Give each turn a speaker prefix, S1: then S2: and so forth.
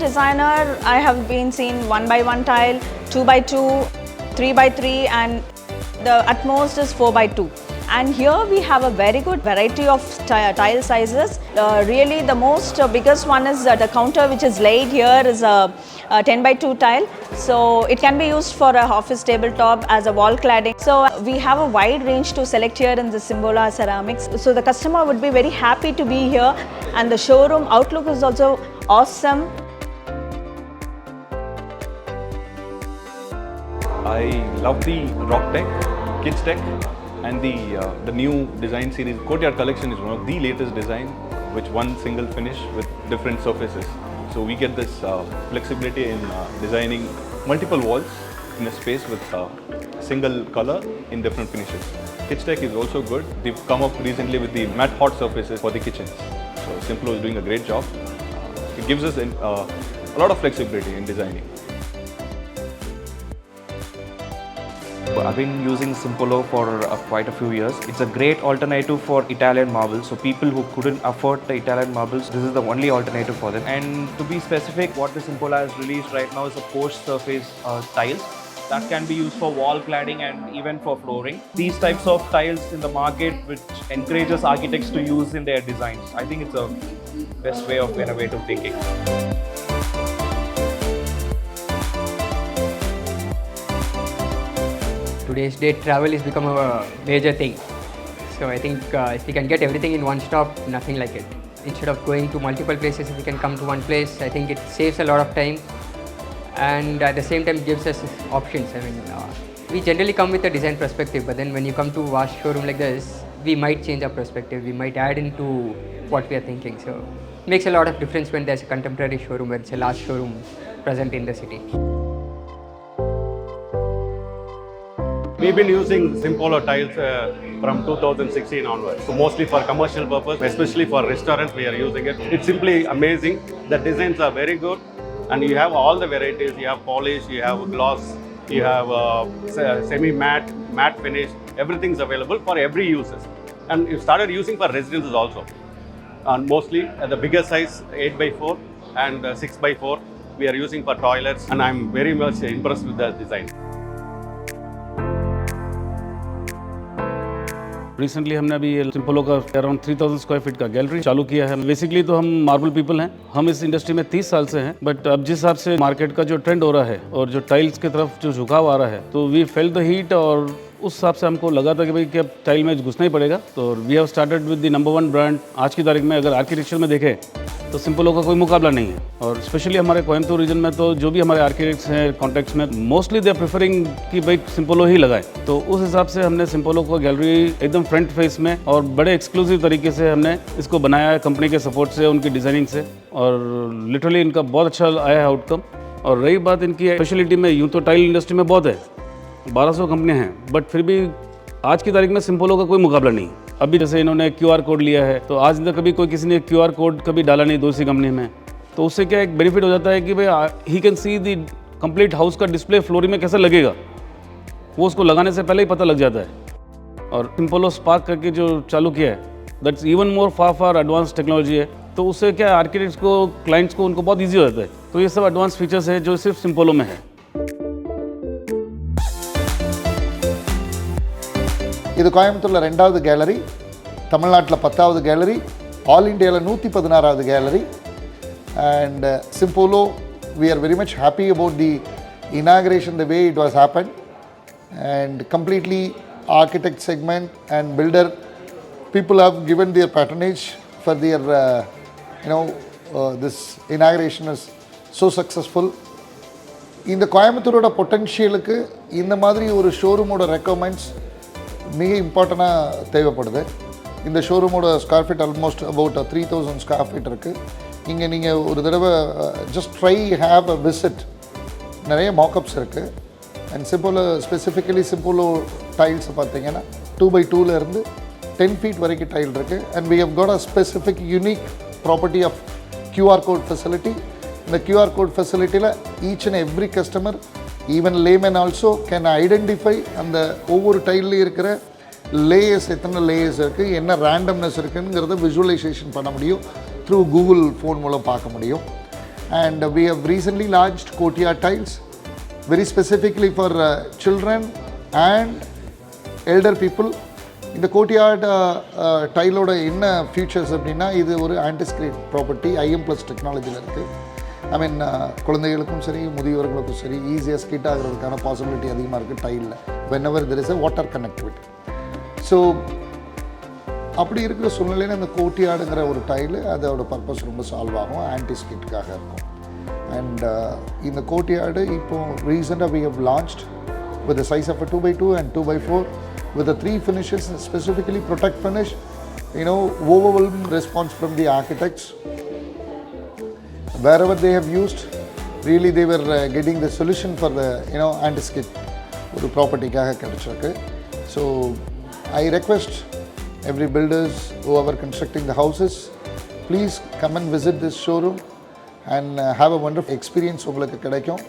S1: designer, I have been seen 1 by 1 tile, 2 by 2, 3 by 3, and the at most is 4 by 2. And here we have a very good variety of tile sizes. Really the most biggest one is the counter which is laid here is a 10 by 2 tile. So it can be used for a office tabletop as a wall cladding. So we have a wide range to select here in the Simpolo ceramics. So the customer would be very happy to be here, and the showroom outlook is also awesome.
S2: I love the rock deck, kids deck, and the new design series. Courtyard collection is one of the latest design, which one single finish with different surfaces. So we get this flexibility in designing multiple walls in a space with single color in different finishes. Kids deck is also good. They've come up recently with the matte hot surfaces for the kitchens. So Simpolo is doing a great job. It gives us a lot of flexibility in designing.
S3: I've been using Simpolo for quite a few years. It's a great alternative for Italian marbles. So people who couldn't afford the Italian marbles, this is the only alternative for them. And to be specific, what the Simpolo has released right now is a post surface tiles that can be used for wall cladding and even for flooring. These types of tiles in the market which encourages architects to use in their designs. I think it's a best way of innovative thinking.
S4: Today's date, travel is become a major thing. So I think if we can get everything in one stop, nothing like it. Instead of going to multiple places, if we can come to one place, I think it saves a lot of time, and at the same time gives us options. I mean, we generally come with a design perspective, but then when you come to a vast showroom like this, we might change our perspective. We might add into what we are thinking. So it makes a lot of difference when there's a contemporary showroom, where it's a large showroom present in the city.
S5: We've been using Simpolo tiles from 2016 onwards. So mostly for commercial purpose, especially for restaurants we are using it. It's simply amazing. The designs are very good, and you have all the varieties. You have polish, you have gloss, you have semi-matte, matte finish. Everything's available for every user. And you started using for residences also. And mostly the bigger size 8 by 4 and 6 by 4 we are using for toilets, and I'm very much impressed with the design.
S6: Recently हमने अभी ये सिम्पोलो का around 3000 square feet का gallery चालू किया है। Basically तो हम मार्बल पीपल हैं, हम इस इंडस्ट्री में 30 साल से हैं, बट अब जिस हिसाब से मार्केट का जो ट्रेंड हो रहा है और जो टाइल्स की तरफ जो झुकाव आ रहा है, तो वी फेल्ट द हीट, और उस हिसाब से हमको लगा था कि भाई कि अब टाइल में घुसना ही पड़ेगा। तो we have started with the number 1 brand. आज की तारीख में अगर आर्किटेक्चर में देखें तो सिम्पोलो का कोई मुकाबला नहीं है, और स्पेशली हमारे कोयम्बतूर रीजन में तो जो भी हमारे आर्किटेक्ट्स हैं कॉन्टैक्ट्स में, मोस्टली दे आर प्रेफरिंग कि भाई सिम्पोलो ही लगाए। तो उस हिसाब से हमने सिम्पोलो को गैलरी एकदम फ्रंट फेस में और बड़े एक्सक्लूसिव तरीके से हमने इसको बनाया है, कंपनी के सपोर्ट से, उनकी डिज़ाइनिंग से, और लिटरली इनका बहुत अच्छा आया है आउटकम। और रही बात इनकी स्पेशलिटी में, यूँ तो टाइल इंडस्ट्री में बहुत है, 1200 कंपनियाँ हैं, बट फिर भी आज की तारीख में सिम्पोलो का कोई मुकाबला नहीं। अभी जैसे इन्होंने QR कोड लिया है, तो आज तक कभी कोई किसी ने QR कोड कभी डाला नहीं दूसरी कंपनी में, तो उससे क्या एक बेनिफिट हो जाता है कि भाई he can see the complete house का डिस्प्ले फ्लोरिंग में कैसा लगेगा, वो उसको लगाने से पहले ही पता लग जाता है। और सिम्पोलो स्पार्क करके जो चालू किया है, that's even more far advance technology है, तो उससे क्या आर्किटेक्ट्स को, क्लाइंट्स को, उनको बहुत ईजी हो जाता है। तो ये सब एडवांस फीचर्स है जो सिर्फ सिम्पोलो में है।
S7: இது கோயம்புத்தூரில் 2வது கேலரி, தமிழ்நாட்டில் 10வது கேலரி, ஆல் இண்டியாவில் 116வது gallery. And Simpolo, we are very much happy about the inauguration, the way it was happened, and completely architect segment and builder people have given their patronage for their this inauguration is so successful. இந்த கோயம்புத்தூரோட பொட்டன்ஷியலுக்கு இந்த மாதிரி ஒரு ஷோரூமோட requirements மிக இம்பார்ட்டண்ட்டாக தேவைப்படுது. இந்த ஷோரூமோட square feet almost about 3000 square feet இருக்குது. இங்கே நீங்கள் ஒரு தடவை just try have a visit. நிறைய மாக்கப்ஸ் இருக்குது. அண்ட் ஸ்பெசிஃபிக்கலி சிம்போலோ டைல்ஸ் பார்த்தீங்கன்னா 2x2 10 ஃபீட் வரைக்கும் டைல் இருக்குது. And we have got a specific unique property of QR code facility. இந்த QR கோட் ஃபெசிலிட்டியில் each and every customer, even layman also can identify அந்த ஒவ்வொரு டைல்லையும் இருக்கிற லேயர்ஸ், எத்தனை லேயர்ஸ் இருக்குது, என்ன ரேண்டம்னஸ் இருக்குங்கிறத விஜுவலைசேஷன் பண்ண முடியும். த்ரூ கூகுள் ஃபோன் மூலம் பார்க்க முடியும். and we have recently launched courtyard tiles very specifically for children and elder people. இந்த கோர்ட்யார்ட் டைலோட என்ன ஃபியூச்சர்ஸ் அப்படின்னா, இது ஒரு ஆன்டிஸ்கிரேட் ப்ராப்பர்ட்டி, IM+ டெக்னாலஜியில் இருக்குது. ஐ மீன் குழந்தைகளுக்கும் சரி முதியோர்களுக்கும் சரி ஈஸியாக ஸ்கிட் ஆகிறதுக்கான பாசிபிலிட்டி அதிகமாக இருக்குது டைலில், whenever there is a water connectivity. So அப்படி இருக்கிற சூழ்நிலையில் இந்த கோர்ட்யார்டுங்கிற ஒரு டைலு அதோட பர்பஸ் ரொம்ப சால்வ் ஆகும், ஆன்டி ஸ்கிட்டுக்காக இருக்கும். அண்ட் இந்த கோர்ட்யார்டு இப்போ ரீசெண்டாக we have launched with the size of a 2x2 and 2x4 with the 3 finishes, specifically protect finish, overwhelming response from the architects. Wherever they have used, really they were getting the solution for the anti-skid ஒரு ப்ராப்பர்ட்டிக்காக கிடைச்சிருக்கு. So I request every builders who are constructing the houses, please come and visit this showroom and have a wonderful experience உங்களுக்கு கிடைக்கும்.